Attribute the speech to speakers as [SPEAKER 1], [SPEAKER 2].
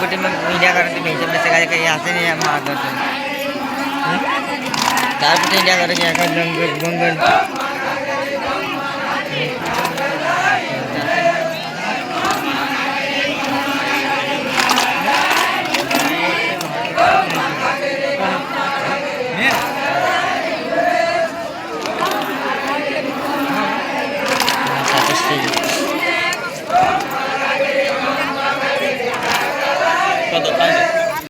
[SPEAKER 1] कुठे मग इंडिया करून तुम्ही ह्याच्यामध्ये सगळ्या काही असं नाही मारलं चार कुठे इंडिया करून गंगन
[SPEAKER 2] Kau tak